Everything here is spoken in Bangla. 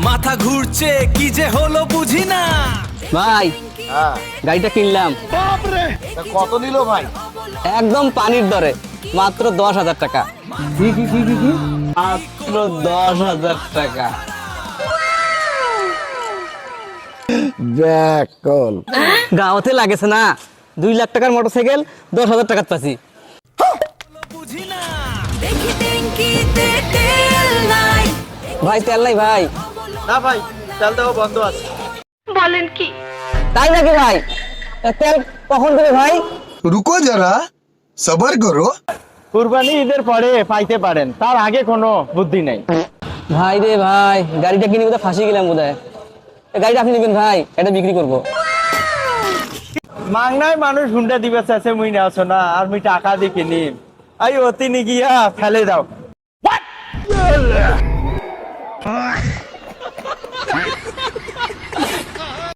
মাথা ঘুরছে কি যে হলো বুঝি না। ভাই গাড়িটা কিনলাম। কত নিল ভাই? একদম পানির দরে, মাত্র 10,000 টাকা। কি মাত্র 10,000 টাকা। ব্যাকল গাঁওতে লাগেছে না, 2 লাখ টাকার মোটরসাইকেল 10,000 টাকা পাচ্ছি। বুঝি না। ভাই তেল নাই ভাই। না ভাই, তেল দেওয়া বন্ধ আছে। তাই নাকি ভাই? তেল কখন দেবে ভাই? रुको जरा सबर करो। কুরবানি ঈদের পরে পাইতে পারেন, তার আগে কোনো বুদ্ধি নাই। ভাই রে ভাই, গাড়িটা কিনে বোধহয় ফাঁসি গেলাম বোধহয়। গাড়িটা আপনি নেবেন ভাই, এটা বিক্রি করবো। মাংনায় মানুষ হুন্ডা দিবে চাচ্ছে, মুই না আছো না, আর মুই টাকা দিয়ে কিনি। আই অতি নি গিয়া ফেলে দাও।